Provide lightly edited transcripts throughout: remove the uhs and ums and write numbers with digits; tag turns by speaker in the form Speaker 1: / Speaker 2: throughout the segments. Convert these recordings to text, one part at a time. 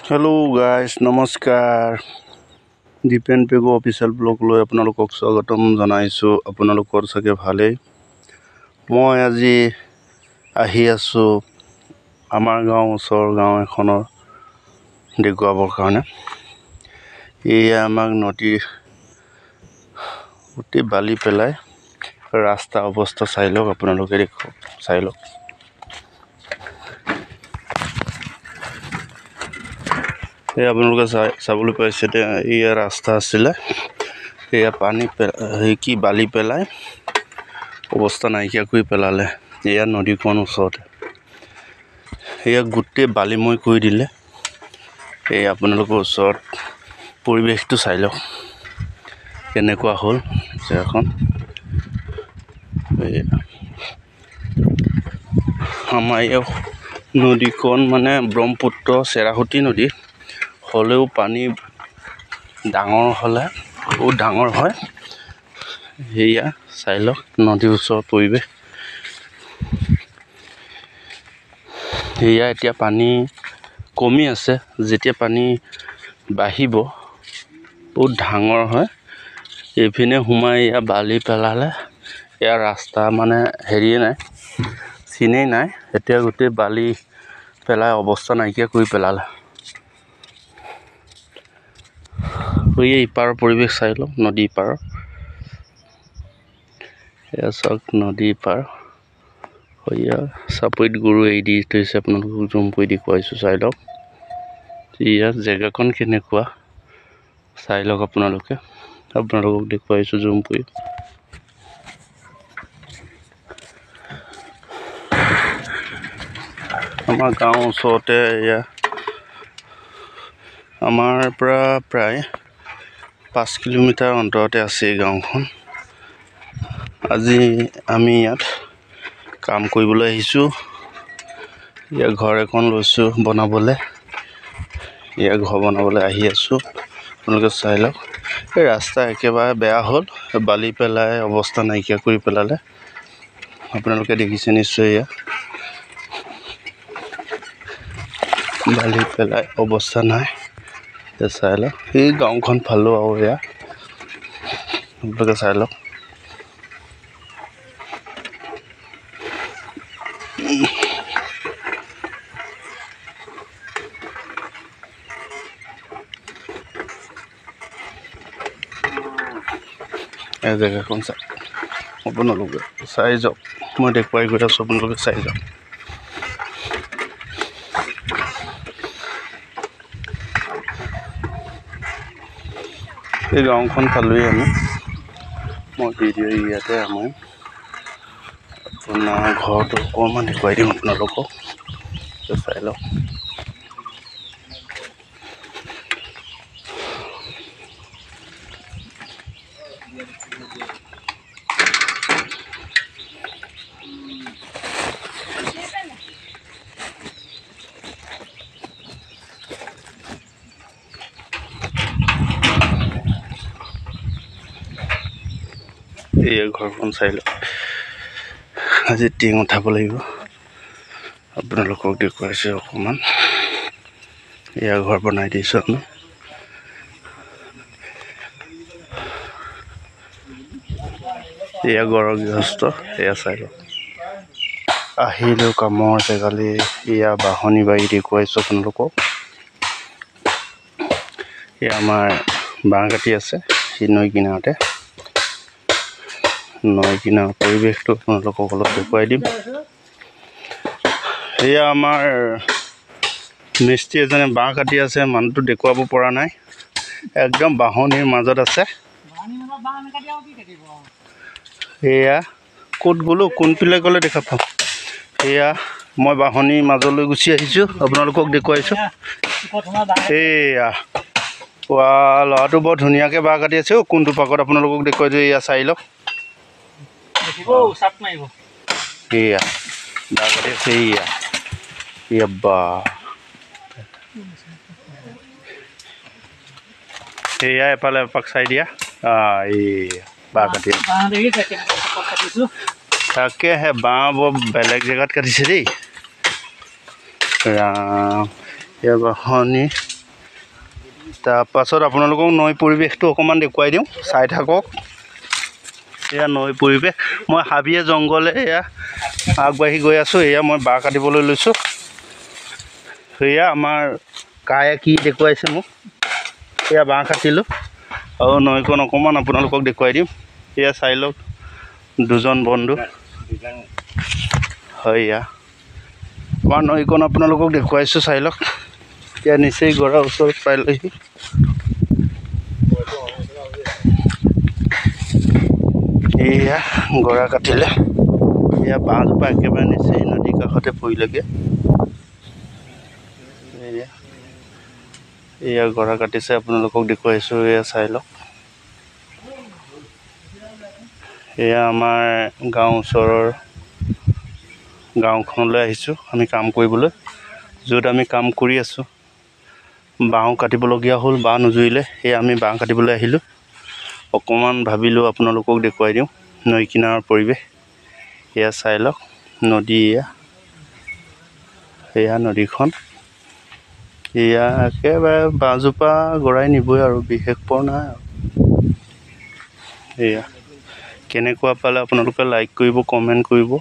Speaker 1: Hello guys नमस्कार Dipen पेगो official blog লৈ আপোনালোকক স্বাগতম জনাইছো আপোনালোকৰ সকে ভালে মই আজি আহি আছো আমাৰ গাঁও ওচৰ গাঁও এখনৰ দেখুৱাবৰ কাৰণে এই আমাক নদী উটি বালি পেলাই ৰাস্তা অৱস্থা চাই লওক আপোনালোকে দেখক চাই লওক আপোনালোকে চাবলৈ পাইছে এই ৰাস্তা আছিল এয়া পানী কি বালি পেলাই অৱস্থা নাইকিয়া কৰি পেলালে এয়া নদীখন ওচৰতে এয়া গুটে বালিময় কৰি দিলে এই আপোনালোকৰ ওচৰত পৰিবেশটো চাই লওক কেনেকুৱা হ'ল এখন আমাৰ এই নদীখন মানে ব্ৰহ্মপুত্ৰ চেৰাহুটি নদী হলেও পানী ডাঙৰ হলে বহুত ডাঙৰ হয় হেয়া চাই লওক নদীৰ ওচৰৰ পৰিবেশ হেয়া এতিয়া পানী কমি আছে যেতিয়া পানী বাঢ়িব বহুত ডাঙৰ হয় এফিনে হুমাই ইয়া বালি পেলালে ইয়া ৰাস্তা মানে হেৰিয়ে নাই চিনেই নাই এতিয়া গুটে বালি পেলাই অৱস্থা নাইকিয়া কৰি পেলালে এই পাৰৰ পৰিবেশ চাই লওক নদী পাৰ এয়া চাওক নদী পাৰ হইয়া সাপৈত গৰু এই দি থৈছে আপোনালোকক জুম কৰি দেখুৱাইছো চাই লওক ইয়া জেগাখন কেনেকুৱা চাই লওক আপোনালোকক দেখুৱাইছো জুম কৰি আমাৰ গাঁও ওচৰতে ইয়া আমাৰ পৰা প্ৰায় 5 কিলোমিটাৰ অন্তৰতে আছে গাঁওখন আজি আমি ইয়াত কাম কৰিবলৈ আহিছো ইয়া ঘৰ এখন লৈছো বনাবলৈ ইয়া ঘৰ বনাবলৈ আহি আছো আপোনালোকে চাই লওক এই ৰাস্তা একেবাৰে বেয়া হ'ল বালি পেলাই অৱস্থা নাইকিয়া কৰি পেলালে আপোনালোকে দেখিছে নিশ্চয় ইয়া বালি পেলাই অৱস্থা নাই চাই লওক এই গাঁওখন ভালো আৰু এয়া আপোনালোকে চাই লওক এই জেগাখন চাই আপোনালোকে চাই যাওক মই দেখুৱাই গৈ আছো আপোনালোকে চাই যাওক এই গাঁওখন পালোঁহি আমি মই ভিডিঅ' ইয়াতে আমি আপোনাৰ ঘৰটো অকণমান দেখুৱাই দিম আপোনালোকক চাই লওক এই ঘৰখন চাই লওক আজি টিং উঠাব লাগিব আপোনালোকক দেখুৱাইছো অকণমান এয়া ঘৰ বনাই দিছো আমি এয়া ঘৰৰ গৃহস্থ এয়া চাই লওক আহিলেও কামৰ জেগালে এয়া বাহনী বাৰী দেখুৱাইছো আপোনালোকক এয়া আমাৰ বাঁহ কাটি আছে এই নৈ কিনাৰতে নৈ কিনাৰ পৰিৱেশটো আপোনালোকক অলপ দেখুৱাই দিম এয়া আমাৰ মিস্ত্ৰী এজনে বাঁহ কাটি আছে মানুহটো দেখুৱাব পৰা নাই একদম বাহনীৰ মাজত আছে এয়া ক'ত গ'লো কোনফালে গ'লে দেখা পাম এয়া মই বাহনীৰ মাজলৈ গুচি আহিছো আপোনালোকক দেখুৱাইছো এয়া ল'ৰাটো বৰ ধুনীয়াকৈ বাঁহ কাটি আছে কোনটো পাকত আপোনালোকক দেখুৱাইছো এয়া চাই লওক এয়া বাঁহ কাটি আছে এয়া বা এয়া এফালে এপাক চাই দিয়া এই বাঁহ কাটি তাকেহে বাঁহ বৰ বেলেগ জেগাত কাটিছে দেই এয়া বাহনী তাৰপাছত আপোনালোকক নৈ পৰিৱেশটো অকণমান দেখুৱাই দিওঁ, চাই থাকক। এয়া নৈ পৰিৱেশ। মই হাবিয়ে জংঘলে এয়া আগবাঢ়ি গৈ আছোঁ। এয়া মই বাঁহ কাটিবলৈ লৈছোঁ। সেয়া আমাৰ কায়ে কি দেখুৱাইছে মোক। এয়া বাঁহ কাটিলোঁ আৰু নৈখন অকণমান আপোনালোকক দেখুৱাই দিম। এয়া চাই লওক, দুজন বন্ধু। হয়, এয়া আমাৰ নৈখন আপোনালোকক দেখুৱাইছোঁ, চাই লওক। এতিয়া নিচেই গড়াৰ ওচৰত পাইলৈহি। এয়া গড়া কাটিলে। এয়া বাঁহজোপা একেবাৰে নিচেই নদীৰ কাষতে পৰিলেগৈ। এয়া গড়া কাটিছে, আপোনালোকক দেখুৱাইছোঁ। এয়া চাই লওক। এয়া আমাৰ গাঁও ওচৰৰ গাঁওখনলৈ আহিছোঁ আমি কাম কৰিবলৈ, য'ত আমি কাম কৰি আছোঁ। বাঁহ কাটিবলগীয়া হ'ল, বাঁহ নুজুৰিলে। সেয়া আমি বাঁহ কাটিবলৈ আহিলোঁ। অকণমান ভাবিলোঁ আপোনালোকক দেখুৱাই দিওঁ নৈ কিনাৰৰ পৰিৱেশ। এয়া চাই লওক, নদী। এয়া নদীখন। এয়া একেবাৰে বাঁহজোপা গৰাই নিবই আৰু, বিশেষ পৰ নাই আৰু। এয়া কেনেকুৱা পালে আপোনালোকে লাইক কৰিব, কমেণ্ট কৰিব।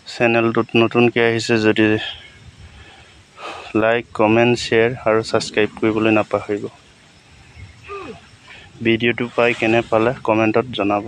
Speaker 1: চেনেলটোত নতুনকৈ আহিছে যদি লাইক, কমেণ্ট, শ্বেয়াৰ আৰু ছাবস্ক্ৰাইব কৰিবলৈ নাপাহৰিব। ভিডিঅ'টো পাই কেনে পালে কমেণ্টত জনাব।